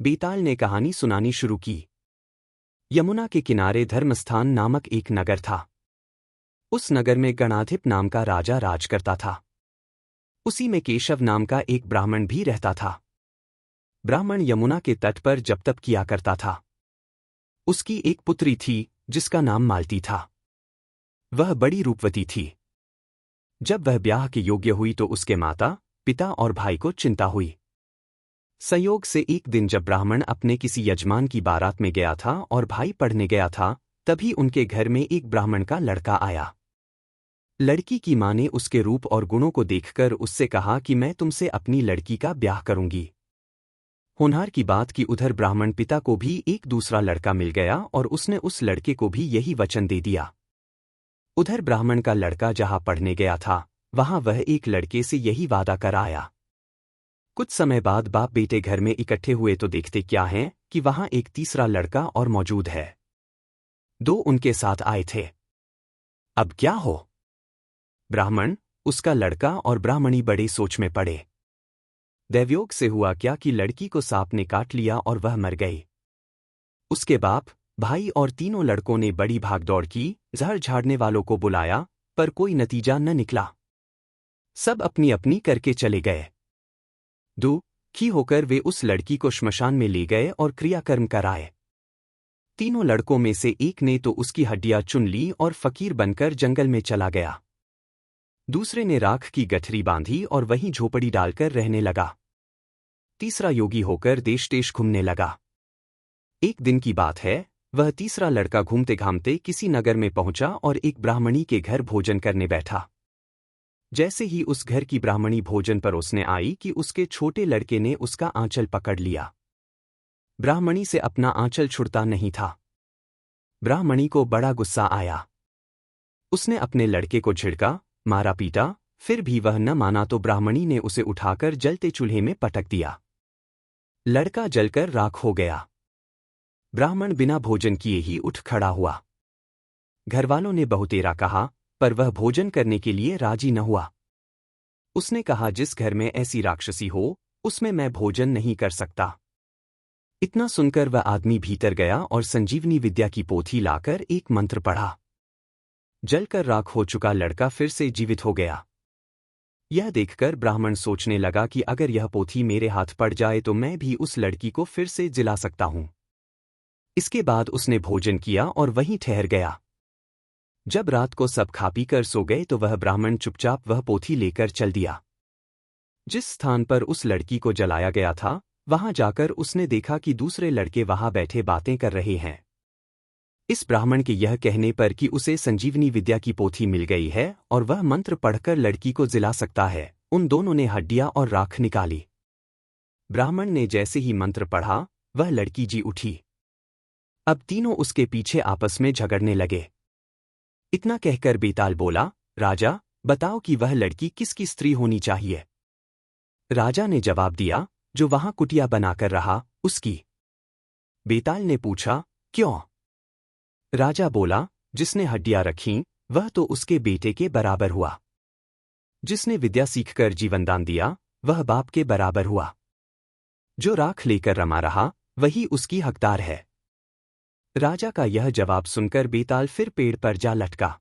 बेताल ने कहानी सुनानी शुरू की। यमुना के किनारे धर्मस्थान नामक एक नगर था। उस नगर में गणाधिप नाम का राजा राज करता था। उसी में केशव नाम का एक ब्राह्मण भी रहता था। ब्राह्मण यमुना के तट पर जप तप किया करता था। उसकी एक पुत्री थी जिसका नाम मालती था। वह बड़ी रूपवती थी। जब वह ब्याह के योग्य हुई तो उसके माता, पिता और भाई को चिंता हुई। संयोग से एक दिन जब ब्राह्मण अपने किसी यजमान की बारात में गया था और भाई पढ़ने गया था, तभी उनके घर में एक ब्राह्मण का लड़का आया। लड़की की मां ने उसके रूप और गुणों को देखकर उससे कहा कि मैं तुमसे अपनी लड़की का ब्याह करूंगी। होनहार की बात कि उधर ब्राह्मण पिता को भी एक दूसरा लड़का मिल गया और उसने उस लड़के को भी यही वचन दे दिया। उधर ब्राह्मण का लड़का जहां पढ़ने गया था, वहां वह एक लड़के से यही वादा कर आया। कुछ समय बाद बाप बेटे घर में इकट्ठे हुए तो देखते क्या है कि वहां एक तीसरा लड़का और मौजूद है। दो उनके साथ आए थे। अब क्या हो? ब्राह्मण, उसका लड़का और ब्राह्मणी बड़े सोच में पड़े। दैवयोग से हुआ क्या कि लड़की को सांप ने काट लिया और वह मर गई। उसके बाप, भाई और तीनों लड़कों ने बड़ी भागदौड़ की, जहर झाड़ने वालों को बुलाया, पर कोई नतीजा न निकला। सब अपनी अपनी करके चले गए। दुखी होकर वे उस लड़की को श्मशान में ले गए और क्रियाकर्म कराए। तीनों लड़कों में से एक ने तो उसकी हड्डियां चुन ली और फकीर बनकर जंगल में चला गया। दूसरे ने राख की गठरी बांधी और वहीं झोपड़ी डालकर रहने लगा। तीसरा योगी होकर देश देश घूमने लगा। एक दिन की बात है, वह तीसरा लड़का घूमते घामते किसी नगर में पहुंचा और एक ब्राह्मणी के घर भोजन करने बैठा। जैसे ही उस घर की ब्राह्मणी भोजन परोसने आई कि उसके छोटे लड़के ने उसका आंचल पकड़ लिया। ब्राह्मणी से अपना आंचल छुड़ता नहीं था। ब्राह्मणी को बड़ा गुस्सा आया। उसने अपने लड़के को झिड़का, मारा पीटा, फिर भी वह न माना तो ब्राह्मणी ने उसे उठाकर जलते चूल्हे में पटक दिया। लड़का जलकर राख हो गया। ब्राह्मण बिना भोजन किए ही उठ खड़ा हुआ। घरवालों ने बहुतेरा कहा, पर वह भोजन करने के लिए राजी न हुआ। उसने कहा, जिस घर में ऐसी राक्षसी हो, उसमें मैं भोजन नहीं कर सकता। इतना सुनकर वह आदमी भीतर गया और संजीवनी विद्या की पोथी लाकर एक मंत्र पढ़ा। जलकर राख हो चुका लड़का फिर से जीवित हो गया। यह देखकर ब्राह्मण सोचने लगा कि अगर यह पोथी मेरे हाथ पड़ जाए तो मैं भी उस लड़की को फिर से जिला सकता हूं। इसके बाद उसने भोजन किया और वहीं ठहर गया। जब रात को सब खा पी कर सो गए तो वह ब्राह्मण चुपचाप वह पोथी लेकर चल दिया। जिस स्थान पर उस लड़की को जलाया गया था, वहां जाकर उसने देखा कि दूसरे लड़के वहां बैठे बातें कर रहे हैं। इस ब्राह्मण के यह कहने पर कि उसे संजीवनी विद्या की पोथी मिल गई है और वह मंत्र पढ़कर लड़की को जिला सकता है, उन दोनों ने हड्डियां और राख निकाली। ब्राह्मण ने जैसे ही मंत्र पढ़ा, वह लड़की जी उठी। अब तीनों उसके पीछे आपस में झगड़ने लगे। इतना कहकर बेताल बोला, राजा, बताओ कि वह लड़की किसकी स्त्री होनी चाहिए। राजा ने जवाब दिया, जो वहां कुटिया बनाकर रहा, उसकी। बेताल ने पूछा, क्यों? राजा बोला, जिसने हड्डियां रखीं, वह तो उसके बेटे के बराबर हुआ। जिसने विद्या सीखकर जीवनदान दिया, वह बाप के बराबर हुआ। जो राख लेकर रमा रहा, वही उसकी हकदार है। राजा का यह जवाब सुनकर बेताल फिर पेड़ पर जा लटका।